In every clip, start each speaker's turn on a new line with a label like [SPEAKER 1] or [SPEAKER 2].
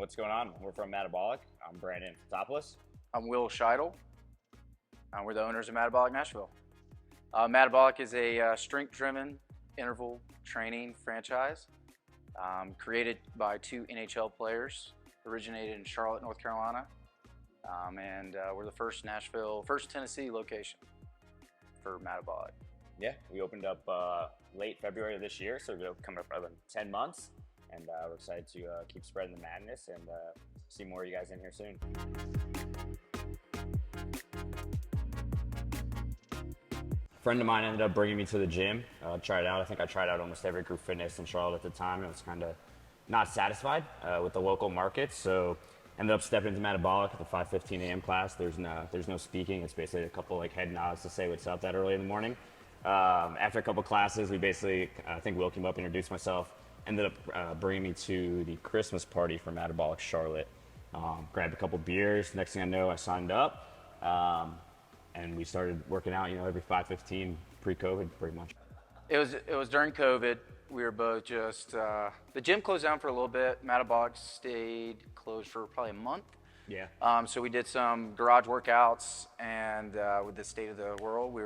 [SPEAKER 1] What's going on? We're from Madabolic. I'm Brandon Fotopoulos.
[SPEAKER 2] I'm Shytle. We're the owners of Madabolic Nashville. Madabolic is a strength-driven interval training franchise created by two NHL players, originated in Charlotte, North Carolina, and we're the first Tennessee location for Madabolic.
[SPEAKER 1] Yeah, we opened up late February of this year, so we're coming up for 10 months, and we're excited to keep spreading the madness and see more of you guys in here soon. A friend of mine ended up bringing me to the gym, tried it out. I think I tried out almost every group fitness in Charlotte at the time. I was kind of not satisfied with the local market, so ended up stepping into Madabolic at the 5:15 a.m. class. There's no speaking. It's basically a couple head nods to say what's up that early in the morning. After a couple classes, we basically, I think Will came up, introduced myself, ended up bringing me to the Christmas party for MADabolic Charlotte. Grabbed a couple beers. Next thing I know, I signed up. And we started working out, every 5:15 pre-COVID, pretty much.
[SPEAKER 2] It was during COVID. We were both just the gym closed down for a little bit. Madabolic stayed closed for probably a month.
[SPEAKER 1] Yeah.
[SPEAKER 2] So we did some garage workouts, and with the state of the world,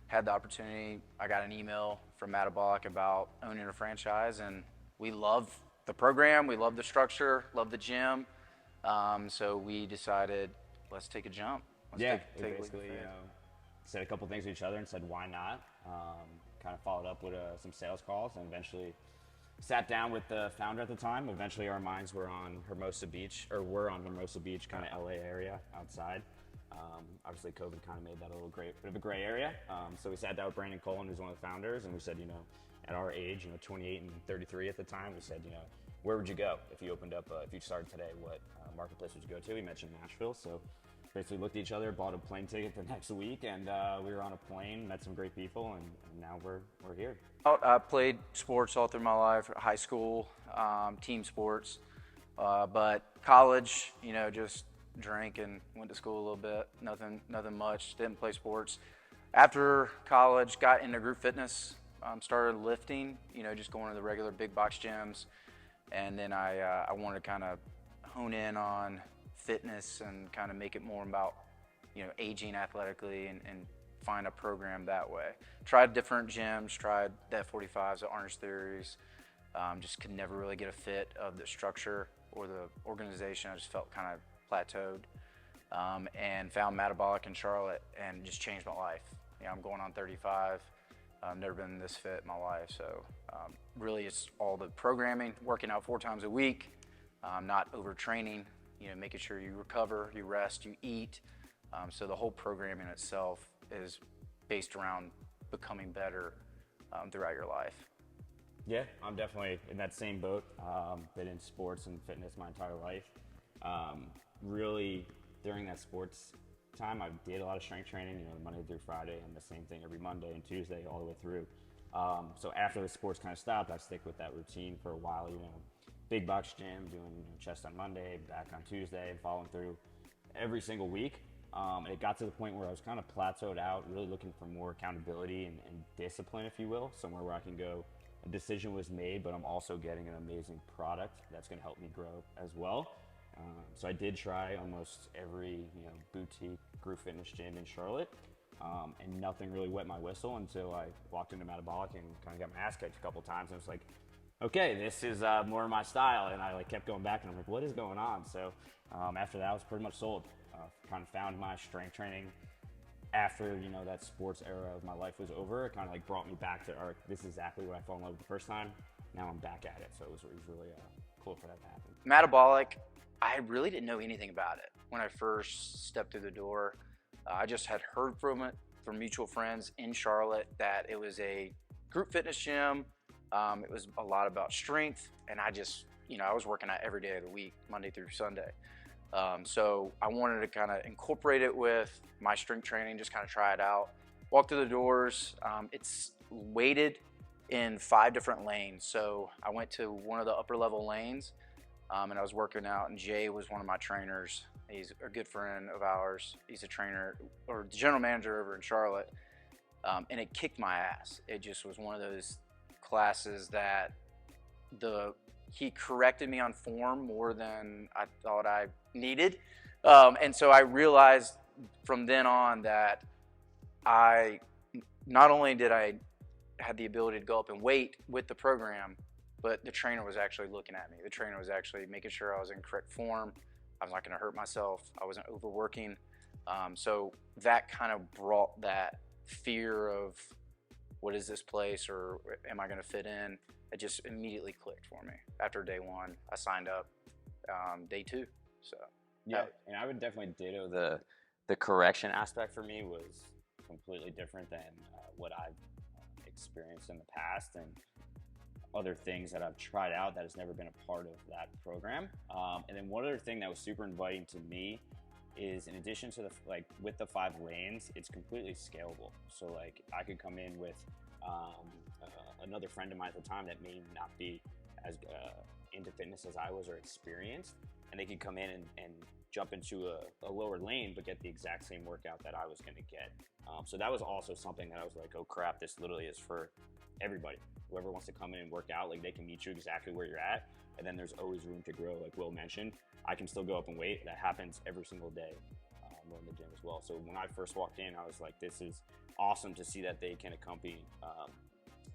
[SPEAKER 2] had the opportunity. I got an email from Madabolic about owning a franchise, and we love the program, we love the structure, love the gym. So we decided, let's take a jump.
[SPEAKER 1] We basically said a couple things to each other and said, why not? Kind of followed up with some sales calls and eventually sat down with the founder at the time. Eventually our minds were on Hermosa Beach, kind of LA area outside. Obviously COVID kind of made that a bit of a gray area. So we sat down with Brandon Colin, who's one of the founders, and we said, at our age, 28 and 33 at the time, we said, where would you go if you if you started today? What marketplace would you go to? We mentioned Nashville, so basically looked at each other, bought a plane ticket the next week, and we were on a plane, met some great people, and now we're here.
[SPEAKER 2] I played sports all through my life, high school, team sports, but college, just drank and went to school a little bit, nothing much, didn't play sports. After college, got into group fitness, started lifting, just going to the regular big box gyms, and then I wanted to kind of hone in on fitness and kind of make it more about aging athletically and find a program that way. Tried different gyms, tried the F45s, the Orange Theories, just could never really get a fit of the structure or the organization. I just felt kind of plateaued, and found Madabolic in Charlotte and just changed my life. I'm going on 35. I've never been this fit in my life, so really it's all the programming, working out 4 times a week, not overtraining, making sure you recover, you rest, you eat. So the whole program in itself is based around becoming better throughout your life.
[SPEAKER 1] Yeah, I'm definitely in that same boat. Been in sports and fitness my entire life. Really, during that sports time, I did a lot of strength training, Monday through Friday, and the same thing every Monday and Tuesday all the way through. So after the sports kind of stopped, I stick with that routine for a while, big box gym, doing chest on Monday, back on Tuesday, and following through every single week. And it got to the point where I was kind of plateaued out, really looking for more accountability and discipline, if you will, somewhere where I can go, a decision was made, but I'm also getting an amazing product that's going to help me grow as well. So I did try almost every boutique group fitness gym in Charlotte, and nothing really wet my whistle until I walked into Madabolic and kind of got my ass kicked a couple times. And it was like, okay, this is more my style, and I kept going back and I'm like, what is going on? So after that, I was pretty much sold. Kind of found my strength training after that sports era of my life was over. It kind of brought me back to, all right, this is exactly what I fell in love with the first time. Now I'm back at it, so it was really cool for that to happen.
[SPEAKER 2] Madabolic, I really didn't know anything about it when I first stepped through the door. I just had heard from mutual friends in Charlotte that it was a group fitness gym. It was a lot about strength, and I just, I was working out every day of the week, Monday through Sunday. So I wanted to kind of incorporate it with my strength training, just kind of try it out. Walked through the doors. It's weighted in 5 different lanes. So I went to one of the upper level lanes, and I was working out, and Jay was one of my trainers. He's a good friend of ours. He's a trainer or the general manager over in Charlotte. And it kicked my ass. It just was one of those classes that the he corrected me on form more than I thought I needed. And so I realized from then on that not only did I had the ability to go up and weight with the program, but the trainer was actually looking at me. The trainer was actually making sure I was in correct form. I was not going to hurt myself. I wasn't overworking. So that kind of brought that fear of what is this place, or am I going to fit in? It just immediately clicked for me. After day one, I signed up day two. So
[SPEAKER 1] yeah, and I would definitely ditto the correction aspect. For me was completely different than what I've experienced in the past, and other things that I've tried out that has never been a part of that program. And then one other thing that was super inviting to me is, in addition to with the 5 lanes, it's completely scalable. So like I could come in with another friend of mine at the time that may not be as into fitness as I was or experienced, and they could come in and jump into a lower lane but get the exact same workout that I was going to get. So that was also something that I was like, oh crap, this literally is for everybody. Whoever wants to come in and work out, like they can meet you exactly where you're at, and then there's always room to grow. Like Will mentioned, I can still go up and weight. That happens every single day in the gym as well. So when I first walked in, I was like, this is awesome to see that they can accompany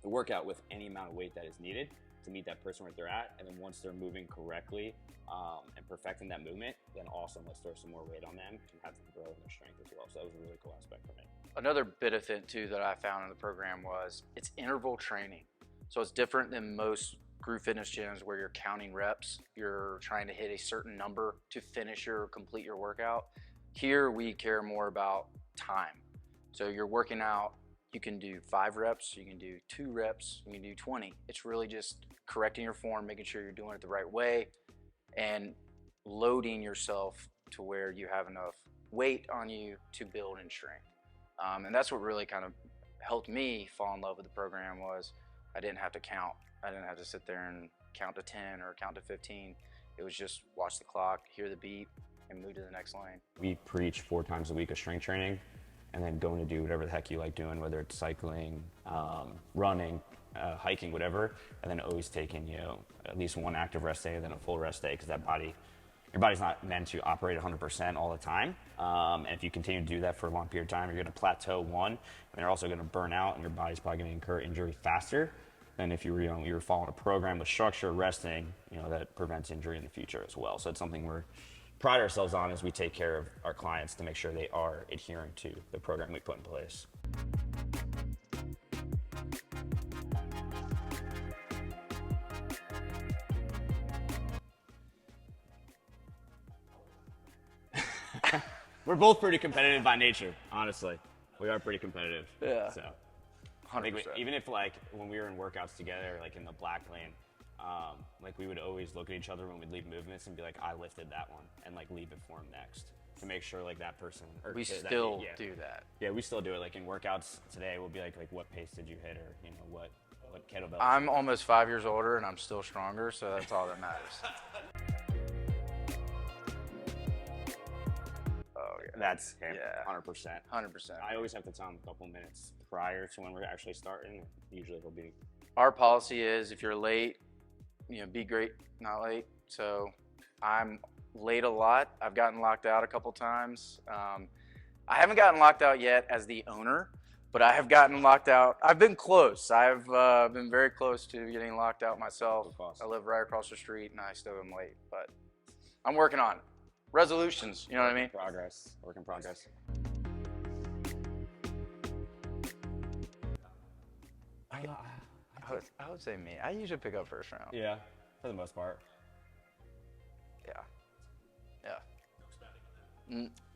[SPEAKER 1] the workout with any amount of weight that is needed to meet that person where they're at. And then once they're moving correctly and perfecting that movement, then awesome, let's throw some more weight on them and have them grow in their strength as well. So that was a really cool aspect for me.
[SPEAKER 2] Another benefit too that I found in the program was it's interval training. So it's different than most group fitness gyms where you're counting reps. You're trying to hit a certain number to finish or complete your workout. Here we care more about time. So you're working out, you can do 5 reps, you can do 2 reps, you can do 20. It's really just correcting your form, making sure you're doing it the right way, and loading yourself to where you have enough weight on you to build in strength. And that's what really kind of helped me fall in love with the program. Was I didn't have to count. I didn't have to sit there and count to 10 or count to 15. It was just watch the clock, hear the beep, and move to the next lane.
[SPEAKER 1] We preach 4 times a week of strength training, and then going to do whatever the heck you like doing, whether it's cycling, running, hiking, whatever, and then always taking, at least 1 active rest day and then a full rest day, because your body's not meant to operate 100% all the time. And if you continue to do that for a long period of time, you're going to plateau, and you're also going to burn out, and your body's probably going to incur injury faster than if you were following a program with structure, resting, that prevents injury in the future as well. So it's something we're pride ourselves on as we take care of our clients to make sure they are adhering to the program we put in place. We're both pretty competitive by nature, honestly. We are pretty competitive.
[SPEAKER 2] Yeah.
[SPEAKER 1] So
[SPEAKER 2] 100%.
[SPEAKER 1] Even if when we were in workouts together, like in the black lane, we would always look at each other when we'd leave movements and be like, I lifted that one, and leave it for him next to make sure that person.
[SPEAKER 2] We still do that.
[SPEAKER 1] Yeah, we still do it. In workouts today, we'll be like what pace did you hit, or what kettlebell.
[SPEAKER 2] I'm almost 5 years older and I'm still stronger, so that's all that matters. Oh yeah,
[SPEAKER 1] that's him.
[SPEAKER 2] Yeah,
[SPEAKER 1] 100%.
[SPEAKER 2] 100%.
[SPEAKER 1] I always have to tell him a couple minutes prior to when we're actually starting. Usually he'll be.
[SPEAKER 2] Our policy is if you're late, be great, not late. So I'm late a lot. I've gotten locked out a couple times. I haven't gotten locked out yet as the owner, but I have gotten locked out. I've been close. I've been very close to getting locked out myself. I live right across the street and I still am late, but I'm working on it. Resolutions, you know what I mean?
[SPEAKER 1] Work in progress.
[SPEAKER 2] I would say me. I usually pick up first round.
[SPEAKER 1] Yeah, for the most part.
[SPEAKER 2] Yeah.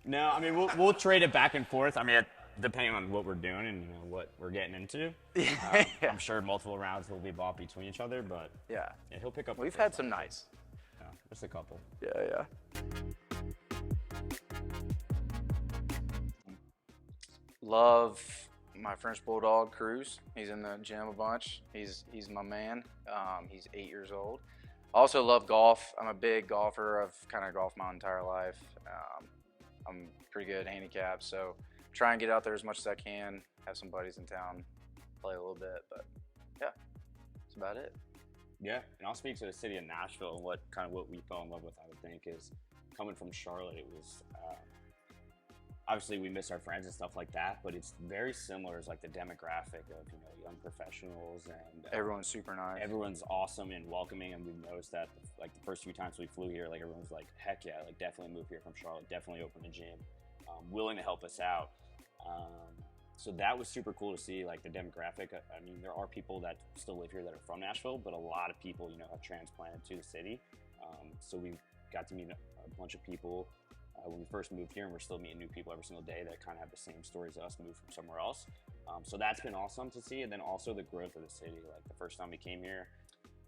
[SPEAKER 1] No, I mean we'll trade it back and forth. I mean, depending on what we're doing and what we're getting into.
[SPEAKER 2] Yeah.
[SPEAKER 1] I'm sure multiple rounds will be bought between each other, but
[SPEAKER 2] yeah,
[SPEAKER 1] he'll pick up.
[SPEAKER 2] We've had some nights.
[SPEAKER 1] Yeah, just a couple.
[SPEAKER 2] Yeah. Love my French Bulldog, Cruz. He's in the gym a bunch. He's my man. He's 8 years old. Also love golf. I'm a big golfer. I've kind of golfed my entire life. I'm pretty good at handicaps, so try and get out there as much as I can. Have some buddies in town, play a little bit, but yeah, that's about it.
[SPEAKER 1] Yeah, and I'll speak to the city of Nashville and what we fell in love with. I would think is coming from Charlotte. It was obviously we miss our friends and stuff like that, but it's very similar as like the demographic of young professionals and
[SPEAKER 2] Everyone's super nice.
[SPEAKER 1] everyone's awesome and welcoming, and we've noticed that like the first few times we flew here, like everyone's like, heck yeah, like definitely move here from Charlotte, definitely open a gym, willing to help us out. So that was super cool to see, like the demographic. I mean, there are people that still live here that are from Nashville, but a lot of people, have transplanted to the city. So we got to meet a bunch of people when we first moved here, and we're still meeting new people every single day that kind of have the same stories as us, moved from somewhere else. So that's been awesome to see. And then also the growth of the city. Like the first time we came here,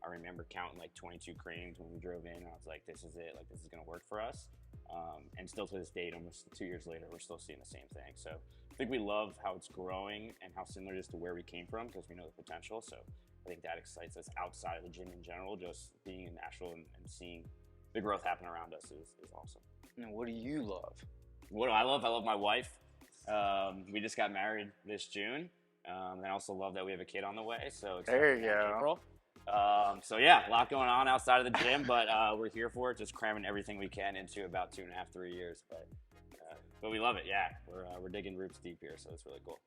[SPEAKER 1] I remember counting like 22 creams when we drove in. I was like, this is it. Like this is going to work for us. And still to this date, almost 2 years later, we're still seeing the same thing. So I think we love how it's growing and how similar it is to where we came from because we know the potential. So I think that excites us outside of the gym in general. Just being in Nashville and seeing the growth happen around us is awesome.
[SPEAKER 2] And what do you love?
[SPEAKER 1] What do I love? I love my wife. We just got married this June. And I also love that we have a kid on the way. So
[SPEAKER 2] There you
[SPEAKER 1] excited in
[SPEAKER 2] go.
[SPEAKER 1] April. So yeah, a lot going on outside of the gym, but we're here for it, just cramming everything we can into about 2.5, 3 years. But we love it. Yeah, we're digging roots deep here, so it's really cool.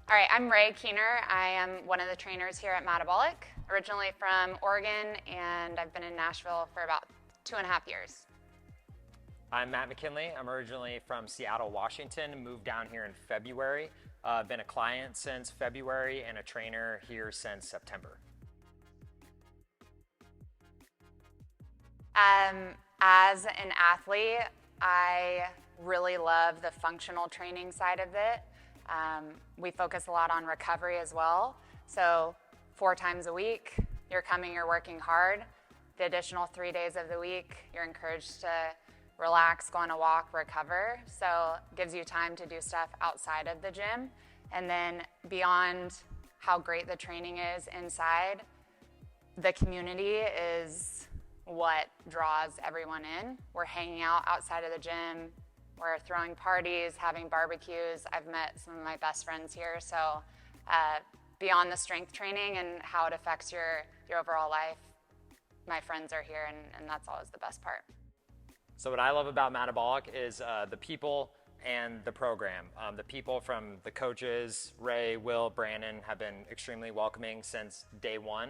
[SPEAKER 3] All right, I'm Ray Keener. I am one of the trainers here at Madabolic, originally from Oregon, and I've been in Nashville for about 2.5 years.
[SPEAKER 4] I'm Matt McKinley. I'm originally from Seattle, Washington, moved down here in February. Been a client since February and a trainer here since September.
[SPEAKER 3] As an athlete, I really love the functional training side of it. We focus a lot on recovery as well. So 4 times a week, you're working hard. The additional 3 days of the week, you're encouraged to relax, go on a walk, recover. So it gives you time to do stuff outside of the gym. And then beyond how great the training is inside, the community is what draws everyone in. We're hanging out outside of the gym. We're throwing parties, having barbecues. I've met some of my best friends here. So beyond the strength training and how it affects your overall life, my friends are here, and that's always the best part.
[SPEAKER 4] So what I love about Madabolic is the people and the program. The people from the coaches, Ray, Will, Brandon, have been extremely welcoming since day one.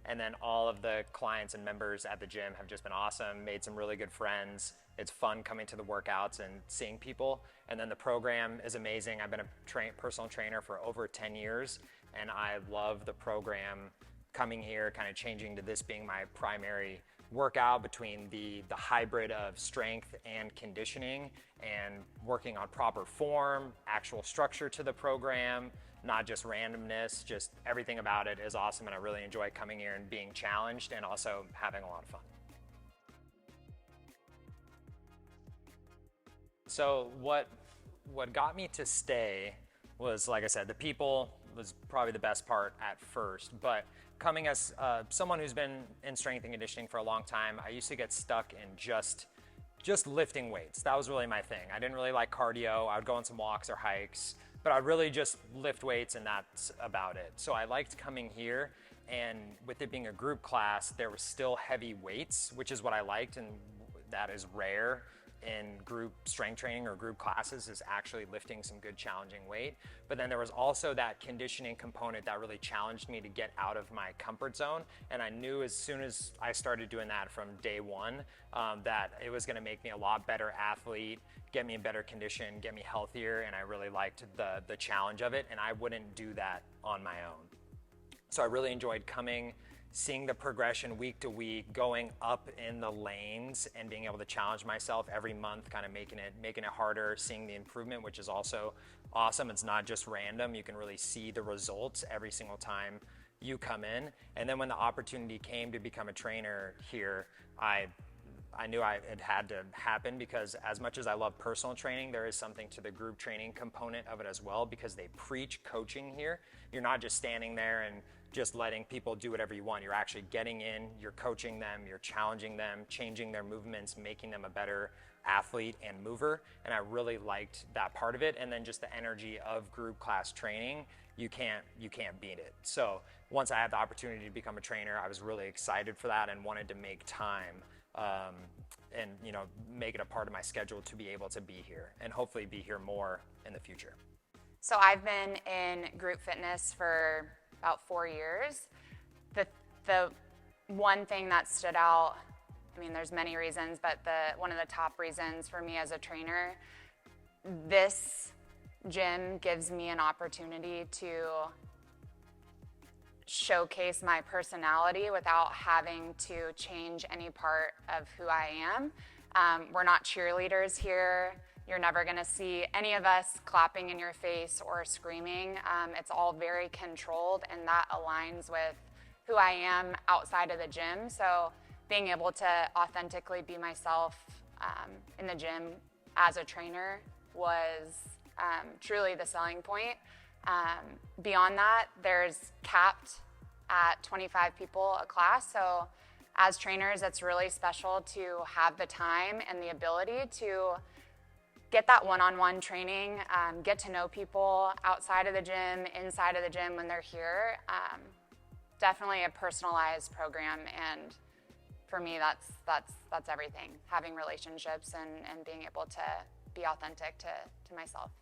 [SPEAKER 4] And then all of the clients and members at the gym have just been awesome, made some really good friends. It's fun coming to the workouts and seeing people. And then the program is amazing. I've been a personal trainer for over 10 years, and I love the program coming here, kind of changing to this being my primary workout between the hybrid of strength and conditioning and working on proper form, actual structure to the program, not just randomness, just everything about it is awesome, and I really enjoy coming here and being challenged and also having a lot of fun. So what got me to stay was, like I said, the people was probably the best part at first, but coming as someone who's been in strength and conditioning for a long time, I used to get stuck in just lifting weights. That was really my thing. I didn't really like cardio. I would go on some walks or hikes, but I'd really just lift weights and that's about it. So I liked coming here, and with it being a group class, there was still heavy weights, which is what I liked, and that is rare in group strength training or group classes, is actually lifting some good challenging weight. But then there was also that conditioning component that really challenged me to get out of my comfort zone. And I knew as soon as I started doing that from day one, that it was gonna make me a lot better athlete, get me in better condition, get me healthier. And I really liked the challenge of it, and I wouldn't do that on my own. So I really enjoyed coming, seeing the progression week to week, going up in the lanes and being able to challenge myself every month, kind of making it harder, seeing the improvement, which is also awesome. It's not just random. You can really see the results every single time you come in. And then when the opportunity came to become a trainer here, I knew it had to happen, because as much as I love personal training, there is something to the group training component of it as well, because they preach coaching here. You're not just standing there and just letting people do whatever you want. You're actually getting in, you're coaching them, you're challenging them, changing their movements, making them a better athlete and mover. And I really liked that part of it. And then just the energy of group class training, you can't beat it. So once I had the opportunity to become a trainer, I was really excited for that and wanted to make time and make it a part of my schedule to be able to be here and hopefully be here more in the future.
[SPEAKER 3] So I've been in group fitness for about 4 years. The one thing that stood out, I mean, there's many reasons, but one of the top reasons for me as a trainer, this gym gives me an opportunity to showcase my personality without having to change any part of who I am. We're not cheerleaders here. You're never going to see any of us clapping in your face or screaming. It's all very controlled, and that aligns with who I am outside of the gym. So being able to authentically be myself in the gym as a trainer was truly the selling point. Beyond that, there's capped at 25 people a class. So as trainers, it's really special to have the time and the ability to get that one-on-one training, get to know people outside of the gym, inside of the gym when they're here. Definitely a personalized program, and for me, that's everything. Having relationships and being able to be authentic to myself.